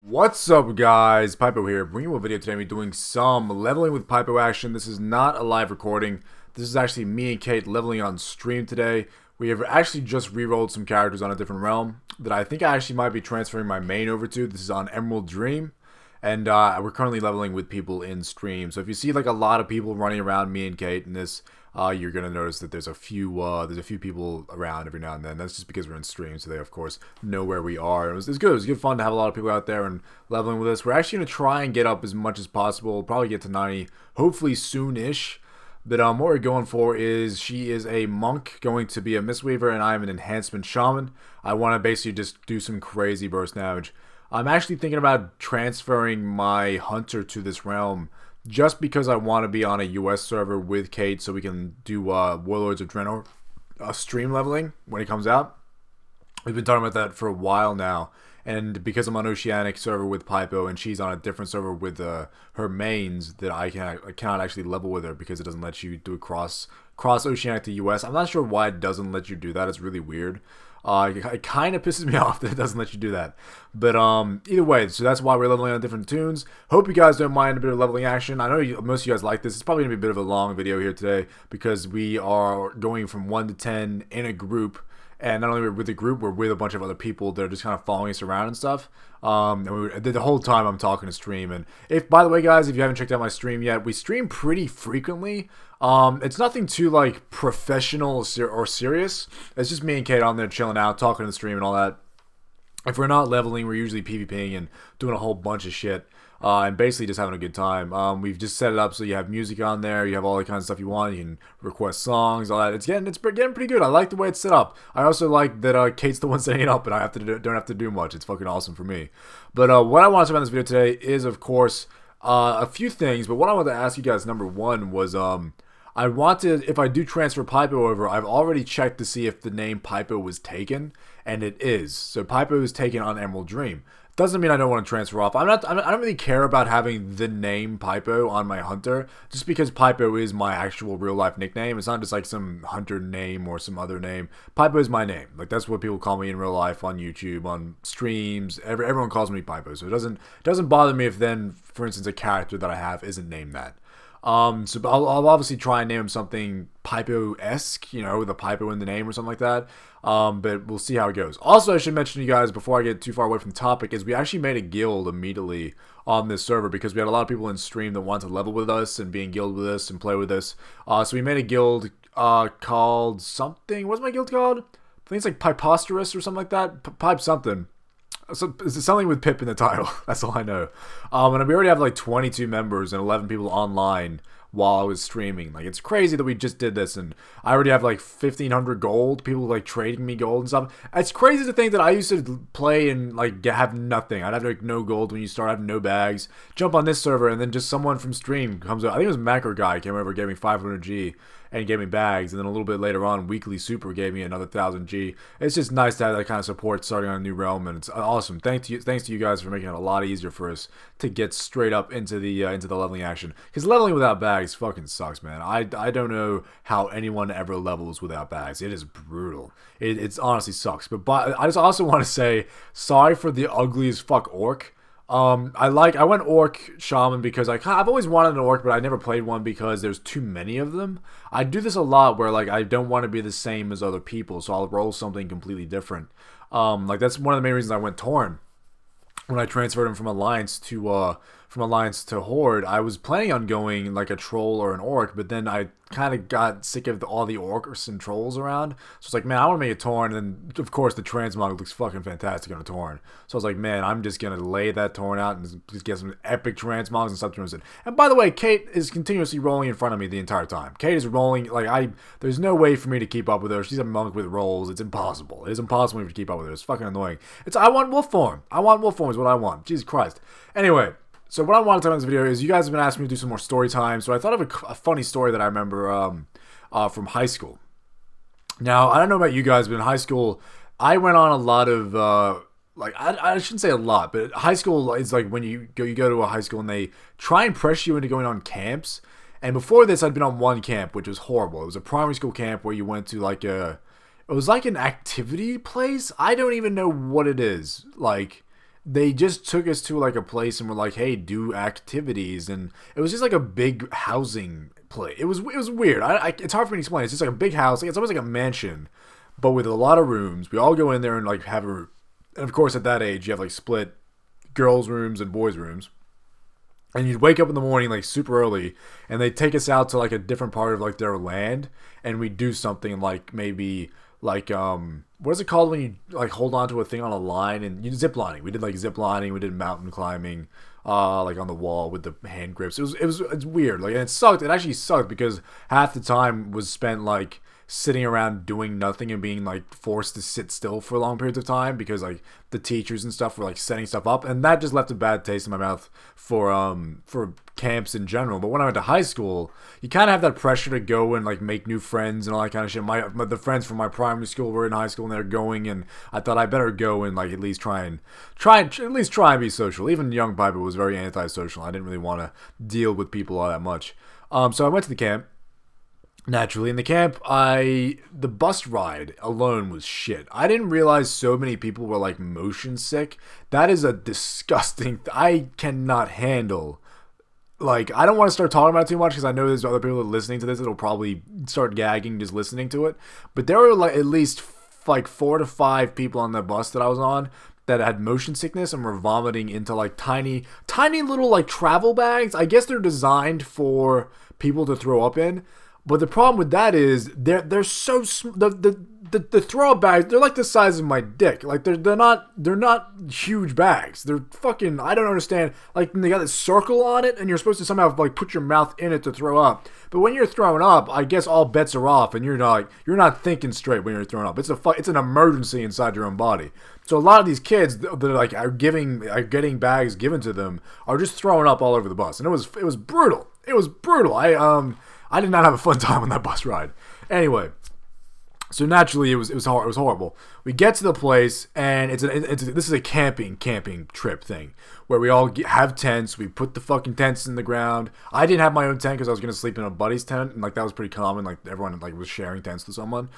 What's up, guys? Pypo here, bringing you a video today. We're doing some leveling with Pypo action. This is not a live recording. This is actually me and Kate leveling on stream today. We have actually just re-rolled some characters on a different realm that I think I actually might be transferring my main over to. This is on Emerald Dream, and we're currently leveling with people in stream. So if you see like a lot of people running around me and Kate in this, you're gonna notice that there's a few people around every now and then. That's just because we're in stream, so they of course know where we are. It was good. It was good fun to have a lot of people out there and leveling with us. We're actually gonna try and get up as much as possible. Probably get to 90, hopefully soon-ish. But what we're going for is she is a monk going to be a Mistweaver, and I'm an enhancement shaman. I want to basically just do some crazy burst damage. I'm actually thinking about transferring my hunter to this realm just because I want to be on a US server with Kate so we can do Warlords of Draenor stream leveling when it comes out. We've been talking about that for a while now, and because I'm on Oceanic server with Pypo and she's on a different server with her mains, that I cannot actually level with her because it doesn't let you do a cross Oceanic to US. I'm not sure why it doesn't let you do that. It's really weird. It kind of pisses me off that it doesn't let you do that. But either way, so that's why we're leveling on different tunes. Hope you guys don't mind a bit of leveling action. I know most of you guys like this. It's probably going to be a bit of a long video here today because we are going from 1 to 10 in a group. And not only we're with the group, we're with a bunch of other people that are just kind of following us around and stuff. And the whole time I'm talking to stream. And if, by the way, guys, if you haven't checked out my stream yet, we stream pretty frequently. It's nothing too like professional or serious. It's just me and Kate on there chilling out, talking to the stream and all that. If we're not leveling, we're usually PvPing and doing a whole bunch of shit. And basically just having a good time. We've just set it up so you have music on there, you have all the kinds of stuff you want, you can request songs, all that. It's getting pretty good. I like the way it's set up. I also like that Kate's the one setting it up and I don't have to do much. It's fucking awesome for me. But what I want to talk about in this video today is, of course, a few things. But what I wanted to ask you guys, number one, was I wanted, if I do transfer Pypo over, I've already checked to see if the name Pypo was taken, and it is. So Pypo is taken on Emerald Dream. Doesn't mean I don't want to transfer off. I don't really care about having the name Pypo on my hunter, just because Pypo is my actual real life nickname. It's not just like some hunter name or some other name. Pypo is my name. Like that's what people call me in real life, on YouTube, on streams. Everyone calls me Pypo, so it doesn't bother me if then, for instance, a character that I have isn't named that. So I'll obviously try and name him something Pypo-esque, you know, with a Pypo in the name or something like that. But we'll see how it goes. Also, I should mention to you guys, before I get too far away from the topic, is we actually made a guild immediately on this server because we had a lot of people in stream that want to level with us and be in guild with us and play with us. So we made a guild called something. What's my guild called? I think it's like Pyposterous or something like that. Pipe something. So it's something with Pip in the title. That's all I know. And we already have like 22 members and 11 people online while I was streaming. Like, it's crazy that we just did this, and I already have like 1,500 gold. People like trading me gold and stuff. It's crazy to think that I used to play and like have nothing. I'd have like no gold when you start, having no bags. Jump on this server, and then just someone from stream comes out. I think it was Macro Guy came over, gave me 500 G and gave me bags, and then a little bit later on, Weekly Super gave me another 1,000 G. It's just nice to have that kind of support starting on a new realm, and it's awesome. Thanks to you guys for making it a lot easier for us to get straight up into the leveling action. Because leveling without bags fucking sucks, man. I don't know how anyone ever levels without bags. It is brutal. It honestly sucks. But I just also want to say sorry for the ugly as fuck orc. I went orc shaman because I've always wanted an orc, but I never played one because there's too many of them. I do this a lot where like I don't want to be the same as other people, so I'll roll something completely different. Like that's one of the main reasons I went Tauren when I transferred him from Alliance to Horde. I was planning on going like a troll or an orc, but then I kind of got sick of all the orcs and trolls around. So it's like, man, I want to make a Tauren, and then of course the transmog looks fucking fantastic on a Tauren. So I was like, man, I'm just gonna lay that Tauren out and just get some epic transmogs and stuff to it. And by the way, Kate is continuously rolling in front of me the entire time. Kate is rolling like there's no way for me to keep up with her. She's a monk with rolls. It's impossible. It is impossible for me to keep up with her. It's fucking annoying. I want wolf form. I want wolf form is what I want. Jesus Christ. Anyway. So what I want to talk about in this video is you guys have been asking me to do some more story time. So I thought of a funny story that I remember from high school. Now, I don't know about you guys, but in high school, I went on a lot of, I shouldn't say a lot, but high school is like when you go to a high school and they try and pressure you into going on camps. And before this, I'd been on one camp, which was horrible. It was a primary school camp where you went to it was like an activity place. I don't even know what it is. Like, they just took us to like a place and were like, hey, do activities, and it was just like a big housing place. It was weird. It's hard for me to explain. It's just like a big house. Like, it's almost like a mansion, but with a lot of rooms. We all go in there and like have a, and of course at that age you have like split girls' rooms and boys' rooms. And you'd wake up in the morning like super early, and they'd take us out to like a different part of like their land, and we'd do something like maybe like what is it called when you like hold on to a thing on a line, and you zip lining. We did like zip lining, we did mountain climbing, like on the wall with the hand grips. It's weird. Like, and it sucked. It actually sucked because half the time was spent like sitting around doing nothing and being like forced to sit still for long periods of time because like the teachers and stuff were like setting stuff up, and that just left a bad taste in my mouth for camps in general. But when I went to high school, you kind of have that pressure to go and like make new friends and all that kind of shit. The friends from my primary school were in high school and they're going, and I thought I better go and like at least try and be social. Even young Pypo was very antisocial. I didn't really want to deal with people all that much. So I went to the camp. Naturally, in the camp, the bus ride alone was shit. I didn't realize so many people were like motion sick. That is a disgusting. I cannot handle. Like, I don't want to start talking about it too much because I know there's other people that are listening to this that'll probably start gagging just listening to it. But there were like at least like 4 to 5 people on the bus that I was on that had motion sickness and were vomiting into like tiny little like travel bags. I guess they're designed for people to throw up in. But the problem with that is they're so the throw up bags, they're like the size of my dick. Like they're not huge bags. They're fucking, I don't understand. Like they got this circle on it and you're supposed to somehow like put your mouth in it to throw up. But when you're throwing up, I guess all bets are off and you're not thinking straight when you're throwing up. It's an emergency inside your own body. So a lot of these kids that are getting bags given to them are just throwing up all over the bus. And it was brutal. It was brutal. I did not have a fun time on that bus ride. Anyway, so naturally it was horrible. We get to the place and this is a camping trip thing where we all have tents. We put the fucking tents in the ground. I didn't have my own tent because I was gonna sleep in a buddy's tent, and like that was pretty common. Like everyone like was sharing tents with someone.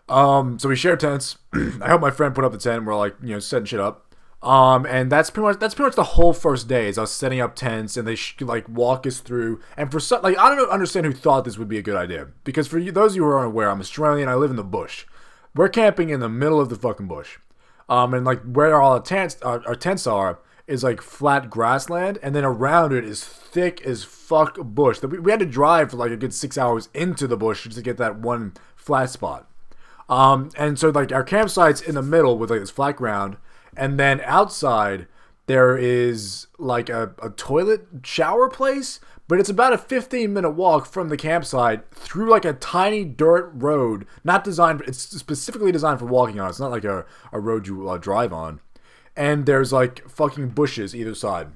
So we shared tents. I helped my friend put up the tent. We're like setting shit up. And that's pretty much the whole first day is us setting up tents, and they like walk us through. And for some, like, I don't understand who thought this would be a good idea, because for those of you who are unaware, I'm Australian. I live in the bush. We're camping in the middle of the fucking bush. And like where all our tents are is like flat grassland, and then around it is thick as fuck bush. We had to drive for like a good 6 hours into the bush just to get that one flat spot. And so like our campsite's in the middle with like this flat ground. And then outside, there is like a toilet shower place, but it's about a 15-minute walk from the campsite through like a tiny dirt road, it's specifically designed for walking on. It's not like a road you drive on. And there's like fucking bushes either side.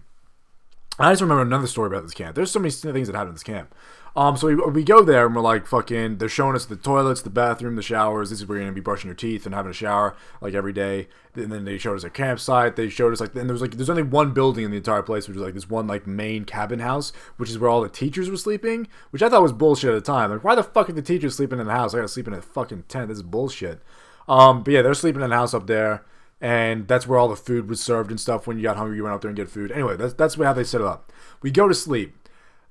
I just remember another story about this camp. There's so many things that happen in this camp. So we go there and we're like fucking, they're showing us the toilets, the bathroom, the showers. This is where you're going to be brushing your teeth and having a shower like every day. And then they showed us a campsite. They showed us like, and there's only one building in the entire place, which is like this one like main cabin house, which is where all the teachers were sleeping, which I thought was bullshit at the time. Like, why the fuck are the teachers sleeping in the house? I gotta sleep in a fucking tent. This is bullshit. But yeah, they're sleeping in the house up there. And that's where all the food was served and stuff. When you got hungry, you went out there and get food. Anyway, that's how they set it up. We go to sleep.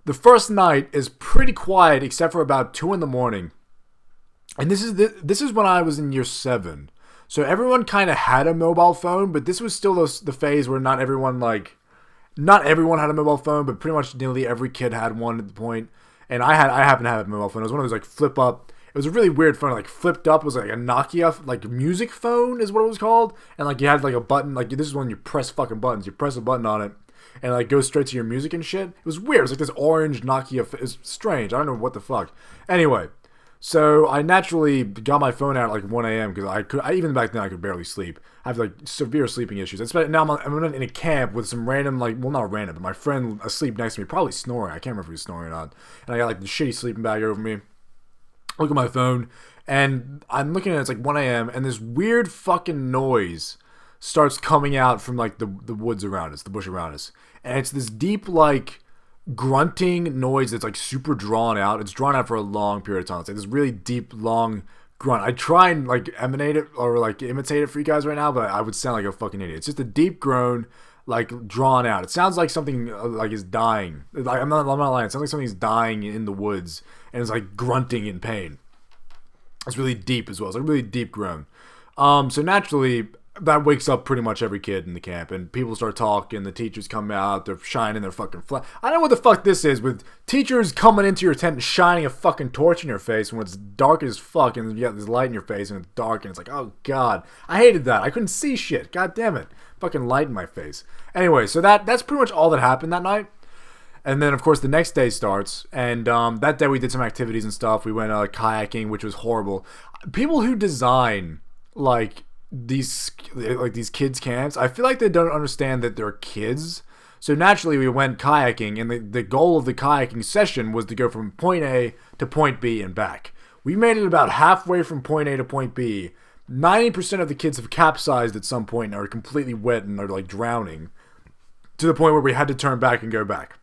The first night is pretty quiet except for about 2 in the morning. And this is when I was in year 7. So everyone kind of had a mobile phone, but this was still the phase where not everyone had a mobile phone, but pretty much nearly every kid had one at the point. And I happen to have a mobile phone. It was one of those like flip up. It was a really weird phone. Like flipped up. It was like a Nokia like music phone is what it was called. And like you had like a button. Like this is when you press fucking buttons. You press a button on it, and like goes straight to your music and shit. It was weird. It was like this orange Nokia. It was strange. I don't know what the fuck. Anyway, so I naturally got my phone out at like 1 a.m. because even back then I could barely sleep. I have like severe sleeping issues. Now I'm in a camp with some random not random, but my friend asleep next to me, probably snoring. I can't remember if he was snoring or not. And I got like the shitty sleeping bag over me. Look at my phone, and I'm looking at it, it's like 1 a.m. and this weird fucking noise starts coming out from like the woods around us, the bush around us. And it's this deep like grunting noise that's like super drawn out. It's drawn out for a long period of time. It's like this really deep, long grunt. I try and like emanate it or like imitate it for you guys right now, but I would sound like a fucking idiot. It's just a deep groan, like drawn out. It sounds like something like is dying. Like I'm not lying. It sounds like something's dying in the woods and it's like grunting in pain. It's really deep as well. It's like a really deep groan. So naturally, that wakes up pretty much every kid in the camp, and people start talking. The teachers come out, they're shining their fucking flash. I don't know what the fuck this is with teachers coming into your tent and shining a fucking torch in your face when it's dark as fuck, and you got this light in your face and it's dark, and it's like, oh god, I hated that. I couldn't see shit. God damn it, fucking light in my face. Anyway, so that's pretty much all that happened that night. And then, of course, the next day starts, and that day we did some activities and stuff. We went kayaking, which was horrible. People who design these kids camps, I feel like they don't understand that they're kids. So naturally we went kayaking, and the goal of the kayaking session was to go from point A to point B and back. We made it about halfway from point A to point B. 90% of the kids have capsized at some point and are completely wet and are like drowning, to the point where we had to turn back and go back.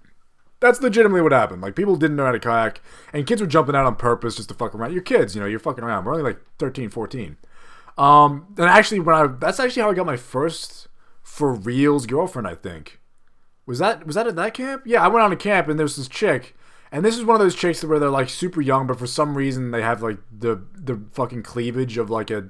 That's legitimately what happened. Like, people didn't know how to kayak, and kids were jumping out on purpose just to fuck around. You're kids, you're fucking around. We're only like 13, 14. And actually, that's actually how I got my first for reals girlfriend, I think. Was that at that camp? Yeah, I went on a camp and there was this chick, and this is one of those chicks where they're like super young, but for some reason they have like the fucking cleavage of like a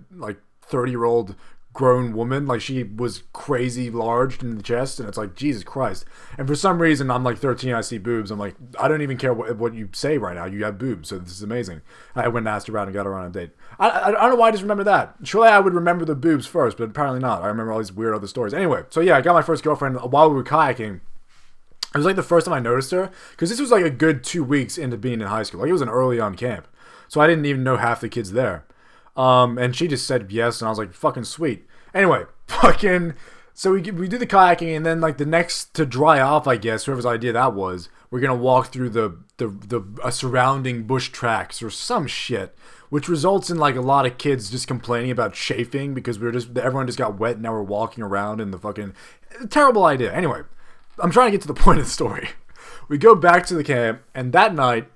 30-year-old grown woman. Like, she was crazy large in the chest, and it's like, Jesus Christ. And for some reason, I'm like 13, I see boobs. I'm like, I don't even care what you say right now. You have boobs, so this is amazing. I went and asked her out and got her on a date. I don't know why I just remember that. Surely I would remember the boobs first, but apparently not. I remember all these weird other stories. Anyway, so yeah, I got my first girlfriend while we were kayaking. It was like the first time I noticed her, because this was like a good 2 weeks into being in high school. Like, it was an early on camp, so I didn't even know half the kids there. And she just said yes, and I was like, fucking sweet. Anyway, so we do the kayaking, and then like the next to dry off, I guess, whoever's idea that was, we're gonna walk through the surrounding bush tracks or some shit, which results in like a lot of kids just complaining about chafing because everyone just got wet and now we're walking around in the fucking terrible idea. Anyway, I'm trying to get to the point of the story. We go back to the camp, and that night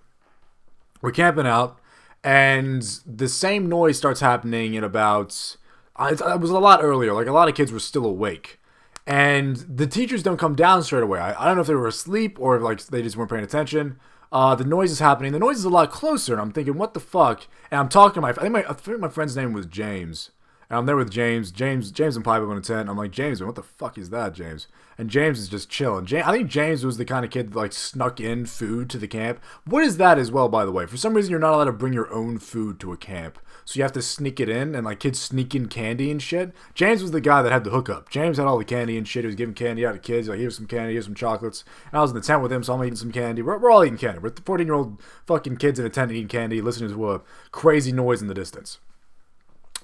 we're camping out, and the same noise starts happening at about. It was a lot earlier. Like, a lot of kids were still awake, and the teachers don't come down straight away. I don't know if they were asleep or like they just weren't paying attention. The noise is happening. The noise is a lot closer, and I'm thinking, what the fuck? And I'm talking to I think my friend's name was James. And I'm there with James and Pypo in a tent. I'm like, James, man, what the fuck is that, James? And James is just chilling. I think James was the kind of kid that like snuck in food to the camp. What is that as well, by the way? For some reason, you're not allowed to bring your own food to a camp. So you have to sneak it in, and like kids sneak in candy and shit. James was the guy that had the hookup. James had all the candy and shit. He was giving candy out to kids. Like, here's some candy, here's some chocolates. And I was in the tent with him, so I'm eating some candy. We're all eating candy. We're 14-year-old fucking kids in a tent eating candy, listening to a crazy noise in the distance.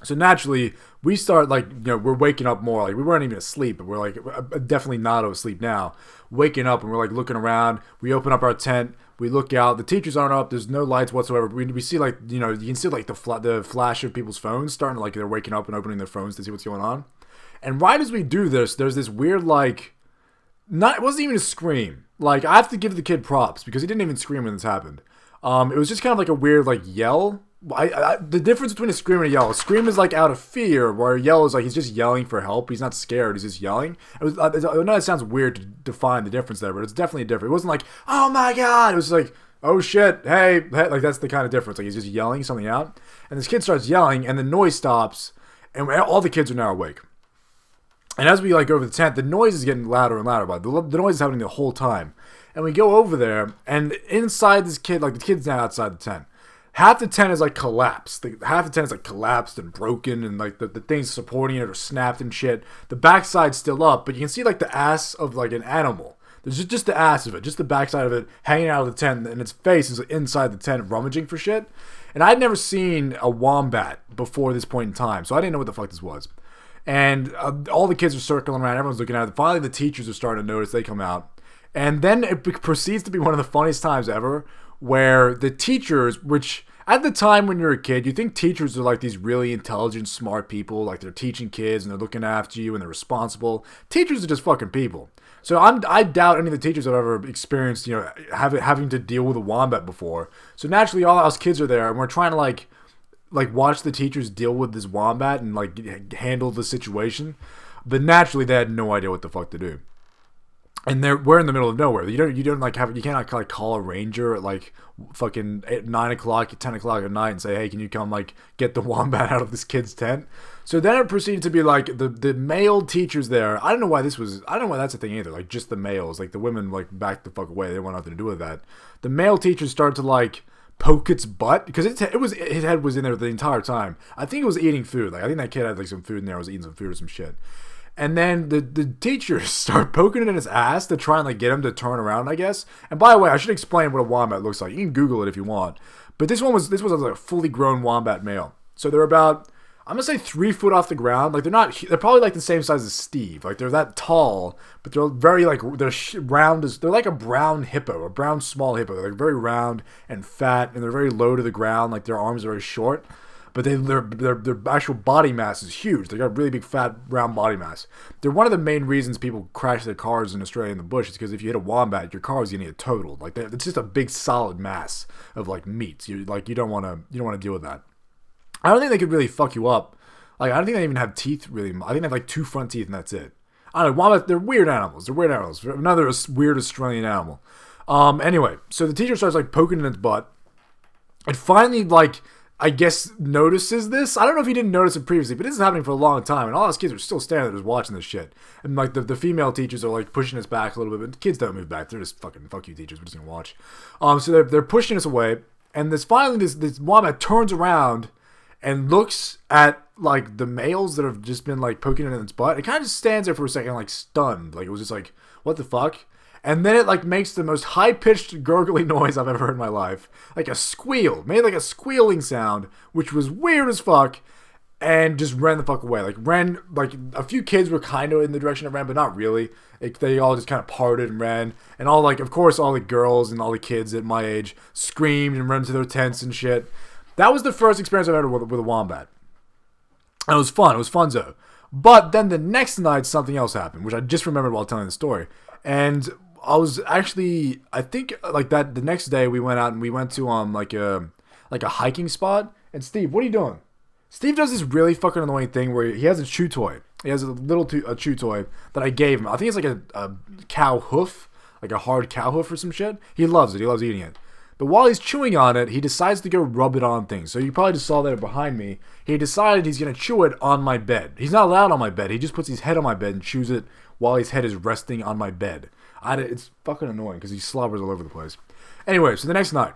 So naturally, we start like, we're waking up more. Like, we weren't even asleep, but we're like definitely not asleep now. Waking up, and we're like looking around. We open up our tent. We look out. The teachers aren't up. There's no lights whatsoever. We see like, you can see like the flash of people's phones starting to, like, they're waking up and opening their phones to see what's going on. And right as we do this, there's this weird like, it wasn't even a scream. Like, I have to give the kid props because he didn't even scream when this happened. It was just kind of like a weird like yell. The difference between a scream and a yell. A scream is like out of fear, where a yell is like he's just yelling for help. He's not scared. He's just yelling. I know it sounds weird to define the difference there, but it's definitely different. It wasn't like, oh my god. It was like, oh shit, hey. Like, that's the kind of difference. Like, he's just yelling something out, and this kid starts yelling, and the noise stops, and all the kids are now awake. And as we like go over the tent, the noise is getting louder and louder. But the noise is happening the whole time. And we go over there, and inside this kid, like the kid's now outside the tent. Half the tent is like collapsed. Half the tent is like collapsed and broken, and like the things supporting it are snapped and shit. The backside's still up, but you can see like the ass of like an animal. There's just the ass of it, just the backside of it hanging out of the tent, and its face is inside the tent rummaging for shit. And I'd never seen a wombat before this point in time, so I didn't know what the fuck this was. And all the kids are circling around, everyone's looking at it. Finally, the teachers are starting to notice. They come out. And then it proceeds to be one of the funniest times ever, where the teachers, which at the time when you're a kid, you think teachers are like these really intelligent, smart people, like they're teaching kids and they're looking after you and they're responsible. Teachers are just fucking people. So I doubt any of the teachers have ever experienced, having to deal with a wombat before. So naturally, all us kids are there, and we're trying to like like watch the teachers deal with this wombat and like handle the situation. But naturally, they had no idea what the fuck to do. And we're in the middle of nowhere. You don't like you can't like call a ranger at like fucking 9 o'clock, 10 o'clock at night and say, hey, can you come like get the wombat out of this kid's tent? So then it proceeded to be like the male teachers there. I don't know why that's a thing either. Like just the males, like the women like backed the fuck away. They want nothing to do with that. The male teachers started to like poke its butt because its head was in there the entire time. I think it was eating food. Like I think that kid had like some food in there. I was eating some food or some shit. And then the teachers start poking it in his ass to try and like get him to turn around, I guess. And by the way, I should explain what a wombat looks like. You can Google it if you want. But this was like a fully grown wombat male. So they're about, I'm gonna say 3 foot off the ground. Like they're probably like the same size as Steve. Like they're that tall, but they're very like they're like a brown hippo, a brown small hippo. They're like very round and fat, and they're very low to the ground. Like their arms are very short. But their actual body mass is huge. They got really big, fat, round body mass. They're one of the main reasons people crash their cars in Australia in the bush. Is because if you hit a wombat, your car is gonna get totaled. Like it's just a big, solid mass of like meat. You don't want to deal with that. I don't think they could really fuck you up. Like I don't think they even have teeth really. I think they have like 2 front teeth and that's it. I don't know. Wombats, they're weird animals. Another weird Australian animal. Anyway, so the teacher starts like poking in its butt, and finally like, I guess notices this. I don't know if he didn't notice it previously, but this is happening for a long time, and all his kids are still standing there just watching this shit. And like the female teachers are like pushing us back a little bit, but the kids don't move back. They're just fucking fuck you teachers. We're just gonna watch. So they're pushing us away, and this wombat turns around and looks at like the males that have just been like poking it in its butt. It kind of just stands there for a second, like stunned. Like it was just like, what the fuck? And then it like makes the most high-pitched gurgly noise I've ever heard in my life. Like a squeal. Made like a squealing sound, which was weird as fuck. And just ran the fuck away. Like a few kids were kind of in the direction it ran, but not really. They all just kind of parted and ran. And all like, of course, all the girls and all the kids at my age screamed and ran to their tents and shit. That was the first experience I've had with a wombat. And it was fun. It was funzo. But then the next night, something else happened, which I just remembered while telling the story. And I was actually, I think like that the next day we went out and we went to like a hiking spot. And Steve, what are you doing? Steve does this really fucking annoying thing where he has a chew toy. He has a chew toy that I gave him. I think it's like a cow hoof, like a hard cow hoof or some shit. He loves it. He loves eating it. But while he's chewing on it, he decides to go rub it on things. So you probably just saw that behind me. He decided he's going to chew it on my bed. He's not allowed on my bed. He just puts his head on my bed and chews it while his head is resting on my bed. It's fucking annoying because he slobbers all over the place. Anyway, so the next night,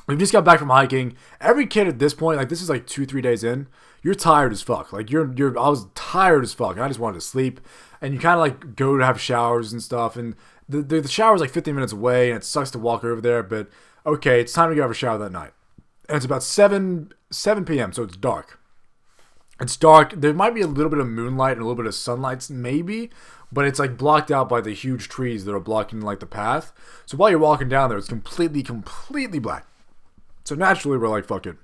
we just got back from hiking. Every kid at this point, like this is like 2-3 days in, you're tired as fuck. Like I was tired as fuck. I just wanted to sleep. And you kind of like go to have showers and stuff. And the shower's like 15 minutes away, and it sucks to walk over there. But okay, it's time to go have a shower that night. And it's about 7 p.m., so it's dark. It's dark. There might be a little bit of moonlight and a little bit of sunlight, maybe. But it's like blocked out by the huge trees that are blocking like the path. So while you're walking down there, it's completely black. So naturally, we're like, fuck it.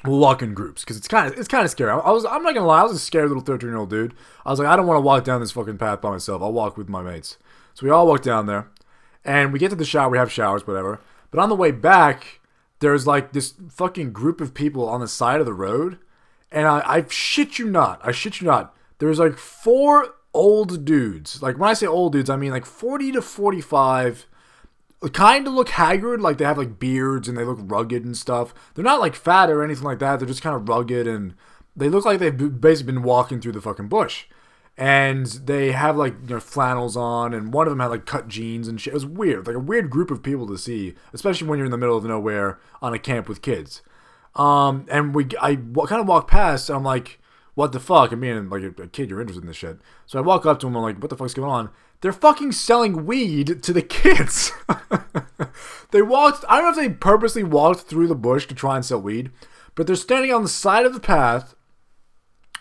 We'll walk in groups because it's kind of scary. I'm not gonna lie, I was a scared little 13-year-old dude. I was like, I don't want to walk down this fucking path by myself. I'll walk with my mates. So we all walk down there, and we get to the shower. We have showers, whatever. But on the way back, there's like this fucking group of people on the side of the road, and I shit you not. There's like 4 old dudes. Like when I say old dudes, I mean like 40 to 45. Kind of look haggard, like they have like beards and they look rugged and stuff. They're not like fat or anything like that. They're just kind of rugged and they look like they've basically been walking through the fucking bush. And they have like, you know, flannels on, and one of them had like cut jeans and shit. It was weird, like a weird group of people to see, especially when you're in the middle of nowhere on a camp with kids. And I kind of walk past and I'm like, what the fuck? I mean, like a kid, you're interested in this shit. So I walk up to them, I'm like, what the fuck's going on? They're fucking selling weed to the kids. They walked, I don't know if they purposely walked through the bush to try and sell weed, but they're standing on the side of the path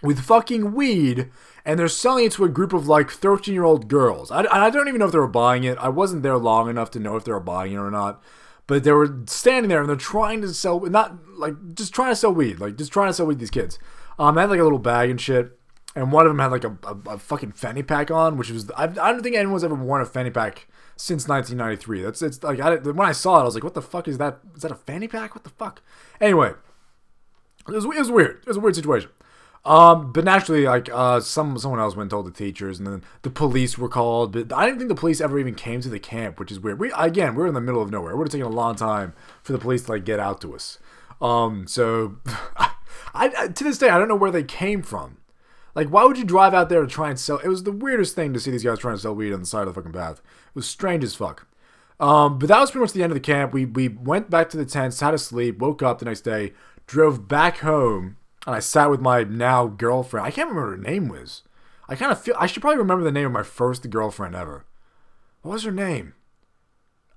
with fucking weed, and they're selling it to a group of like 13-year-old girls. I don't even know if they were buying it. I wasn't there long enough to know if they were buying it or not. But they were standing there and they're trying to sell, not like just trying to sell weed, like just trying to sell weed to these kids. They had like a little bag and shit. And one of them had like a fucking fanny pack on, which was, I don't think anyone's ever worn a fanny pack since 1993. It's like, when I saw it, I was like, what the fuck is that? Is that a fanny pack? What the fuck? Anyway, It was weird. It was a weird situation. But naturally, like, someone else went and told the teachers, and then the police were called. But I didn't think the police ever even came to the camp, which is weird. We're in the middle of nowhere. It would have taken a long time for the police to like get out to us. So I to this day I don't know where they came from. Like, why would you drive out there to try and sell? It was the weirdest thing to see these guys trying to sell weed on the side of the fucking path. It was strange as fuck. But that was pretty much the end of the camp. We went back to the tents, had to sleep, woke up the next day, drove back home. And I sat with my now girlfriend. I can't remember what her name was. I kind of feel I should probably remember the name of my first girlfriend ever. What was her name?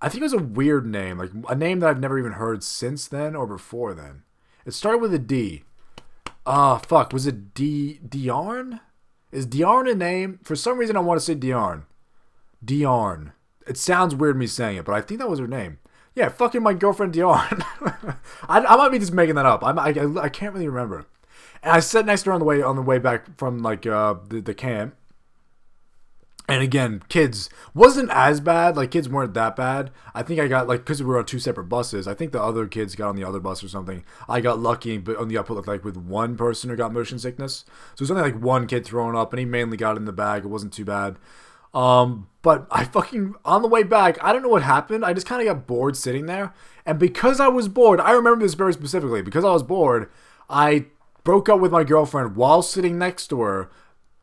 I think it was a weird name, like a name that I've never even heard since then or before then. It started with a D. Fuck. Was it Diarn? Is Diarn a name? For some reason, I want to say Diarn. Diarn. It sounds weird me saying it, but I think that was her name. Yeah, fucking my girlfriend Diarn. I might be just making that up. I can't really remember. And I sat next to her on the way back from like the camp. And again, kids wasn't as bad. Like, kids weren't that bad. I think I got, like, because we were on two separate buses, I think the other kids got on the other bus or something. I got lucky, but only got put like with one person who got motion sickness. So it was only like one kid throwing up, and he mainly got it in the bag. It wasn't too bad. But I fucking, on the way back, I don't know what happened. I just kind of got bored sitting there. And because I was bored, I remember this very specifically. Because I was bored, I broke up with my girlfriend while sitting next to her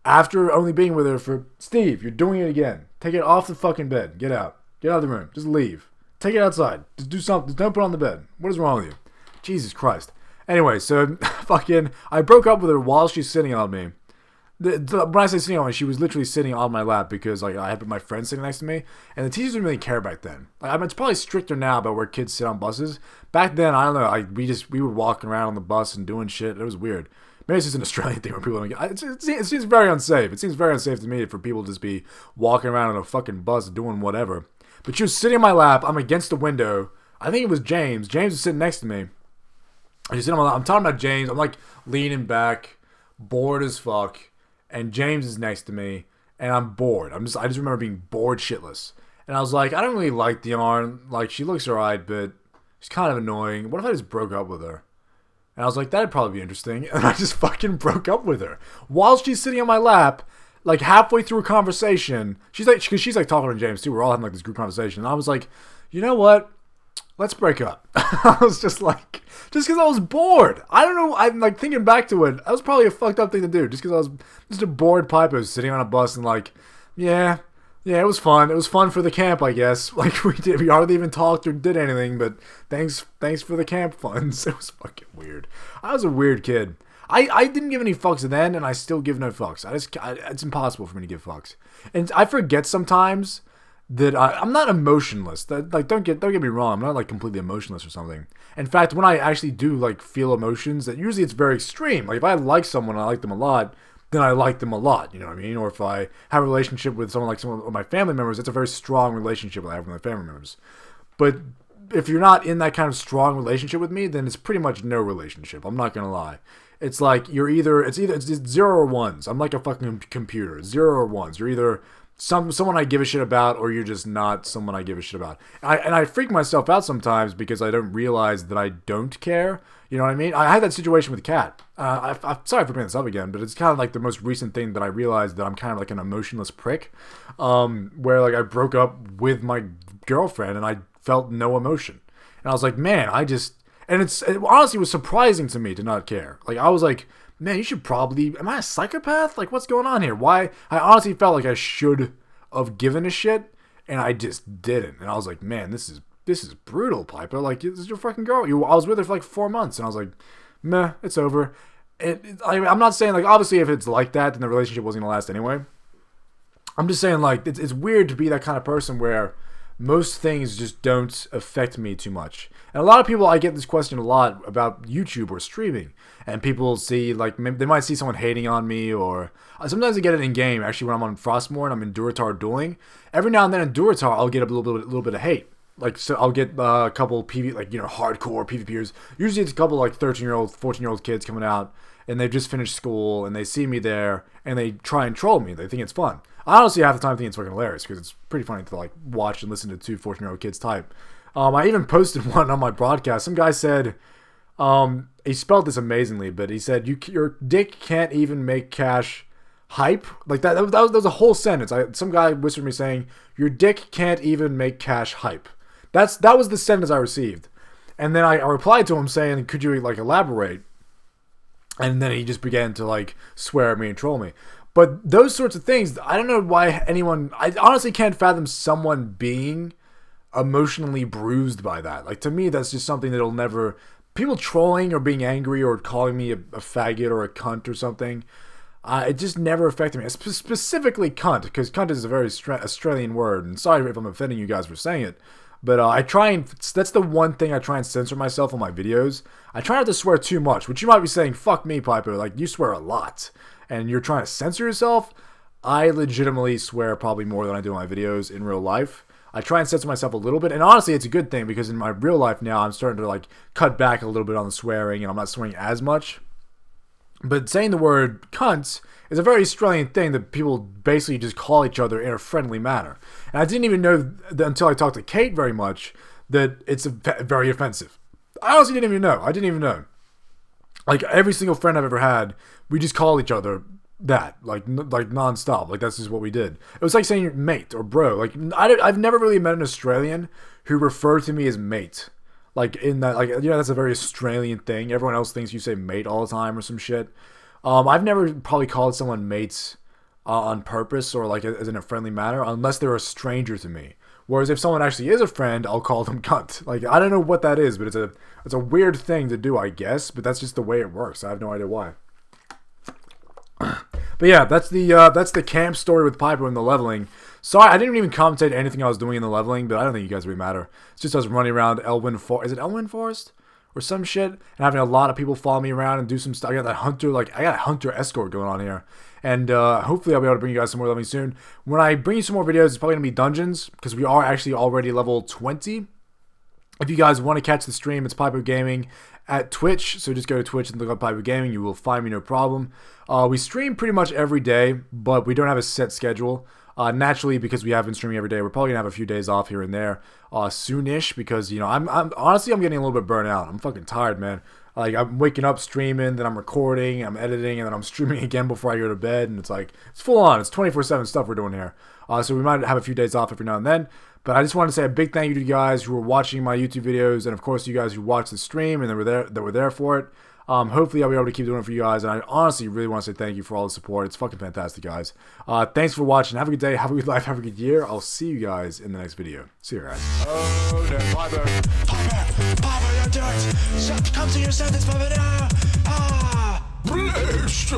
after only being with her for, Steve, you're doing it again. Take it off the fucking bed. Get out. Get out of the room. Just leave. Take it outside. Just do something. Just don't put it on the bed. What is wrong with you? Jesus Christ. Anyway, so fucking, I broke up with her while she's sitting on me. When I say sitting on me, she was literally sitting on my lap because like I had my friend sitting next to me, and the teachers didn't really care back then. Like, I mean, it's probably stricter now about where kids sit on buses. Back then, I don't know. We were walking around on the bus and doing shit. It was weird. Maybe it's just an Australian thing where people don't get. It seems very unsafe. It seems very unsafe to me for people to just be walking around on a fucking bus doing whatever. But she was sitting on my lap. I'm against the window. I think it was James. James was sitting next to me. She's sitting on my lap. I'm talking about James. I'm like leaning back, bored as fuck. And James is next to me, and I'm bored. I just remember being bored shitless. And I was like, I don't really like Dion. Like, she looks alright, but she's kind of annoying. What if I just broke up with her? And I was like, that'd probably be interesting. And I just fucking broke up with her. While she's sitting on my lap, like halfway through a conversation, she's like talking to James too. We're all having like this group conversation. And I was like, you know what? Let's break up. I was just because I was bored. I don't know. I'm like thinking back to it. That was probably a fucked up thing to do. Just because I was just a bored Pypo sitting on a bus and like, yeah, it was fun. It was fun for the camp, I guess. Like we hardly even talked or did anything. But thanks for the camp funds. It was fucking weird. I was a weird kid. I didn't give any fucks then, and I still give no fucks. It's impossible for me to give fucks, and I forget sometimes that I'm not emotionless. Like don't get me wrong. I'm not like completely emotionless or something. In fact, when I actually do like feel emotions, that usually it's very extreme. Like if I like someone, I like them a lot, then I like them a lot. You know what I mean? Or if I have a relationship with someone like some of my family members, it's a very strong relationship that I have with my family members. But if you're not in that kind of strong relationship with me, then it's pretty much no relationship. I'm not gonna lie. It's like it's zero or ones. I'm like a fucking computer. Zero or ones. You're either someone I give a shit about, or you're just not someone I give a shit about. And I freak myself out sometimes because I don't realize that I don't care. You know what I mean? I had that situation with Kat. I'm sorry for bringing this up again, but it's kind of like the most recent thing that I realized that I'm kind of like an emotionless prick. Where like I broke up with my girlfriend and I felt no emotion. And I was like, man, it honestly was surprising to me to not care. Like I was like, man, you should probably, am I a psychopath? Like what's going on here? Why? I honestly felt like I should have given a shit and I just didn't. And I was like, man, this is brutal, Pypo. Like, this is your fucking girl. I was with her for like 4 months and I was like, meh, it's over. I'm not saying like, obviously if it's like that, then the relationship wasn't gonna last anyway. I'm just saying like, it's weird to be that kind of person where most things just don't affect me too much. And a lot of people, I get this question a lot about YouTube or streaming. And people see, like, maybe they might see someone hating on me, or sometimes I get it in game. Actually, when I'm on Frostmourne, I'm in Durotar dueling. Every now and then in Durotar, I'll get a little bit of hate. Like, so I'll get a couple hardcore PvPers. Usually it's a couple like 13-year-old, 14-year-old kids coming out, and they've just finished school, and they see me there, and they try and troll me. They think it's fun. I honestly half the time think it's fucking hilarious because it's pretty funny to like watch and listen to two 14-year-old kids type. I even posted one on my broadcast. Some guy said, he spelled this amazingly, but he said, your dick can't even make cash hype. Like that was a whole sentence. Some guy whispered me saying, your dick can't even make cash hype. That was the sentence I received. And then I replied to him saying, could you like elaborate? And then he just began to like swear at me and troll me. But those sorts of things, I don't know why anyone, I honestly can't fathom someone being emotionally bruised by that. Like, to me, that's just something that'll never, people trolling or being angry or calling me a faggot or a cunt or something, it just never affected me. Specifically cunt, because cunt is a very Australian word, and sorry if I'm offending you guys for saying it, but I try and, that's the one thing I try and censor myself on my videos. I try not to swear too much, which you might be saying, fuck me, Pypo, like, you swear a lot, and you're trying to censor yourself. I legitimately swear probably more than I do in my videos in real life. I try and censor myself a little bit, and honestly, it's a good thing, because in my real life now, I'm starting to, like, cut back a little bit on the swearing, and I'm not swearing as much. But saying the word cunt is a very Australian thing that people basically just call each other in a friendly manner. And I didn't even know until I talked to Kate very much that it's very offensive. I honestly didn't even know. I didn't even know. Like, every single friend I've ever had, we just call each other that, like nonstop. Like, that's just what we did. It was like saying mate or bro. Like, I've never really met an Australian who referred to me as mate. Like, in that, like, you know, that's a very Australian thing. Everyone else thinks you say mate all the time or some shit. I've never probably called someone mates on purpose or, like, as in a friendly manner, unless they're a stranger to me. Whereas if someone actually is a friend, I'll call them cunt. Like, I don't know what that is, but it's a weird thing to do, I guess. But that's just the way it works. I have no idea why. But yeah, that's the camp story with Pypo and the leveling. Sorry, I didn't even commentate anything I was doing in the leveling, but I don't think you guys really matter. It's just us running around Elwyn Forest. Is it Elwyn Forest? Or some shit? And having a lot of people follow me around and do some stuff. I got a hunter escort going on here. And hopefully I'll be able to bring you guys some more leveling soon. When I bring you some more videos, it's probably going to be dungeons, because we are actually already level 20. If you guys want to catch the stream, it's Pypo Gaming at Twitch. So just go to Twitch and look up Pypo Gaming. You will find me, no problem. We stream pretty much every day, but we don't have a set schedule. Naturally, because we have been streaming every day, we're probably gonna have a few days off here and there, soonish. Because, you know, I'm honestly, I'm getting a little bit burnt out. I'm fucking tired, man. Like, I'm waking up streaming, then I'm recording, I'm editing, and then I'm streaming again before I go to bed. And it's like, it's full on. It's 24/7 stuff we're doing here. So we might have a few days off every now and then. But I just wanted to say a big thank you to you guys who are watching my YouTube videos, and of course you guys who watched the stream and that were there for it. Hopefully I'll be able to keep doing it for you guys, and I honestly really want to say thank you for all the support. It's fucking fantastic, guys. Thanks for watching. Have a good day, have a good life, have a good year. I'll see you guys in the next video. See you guys. Oh no, Pypo, don't do it. Come to your senses, Pypo. Ah, bless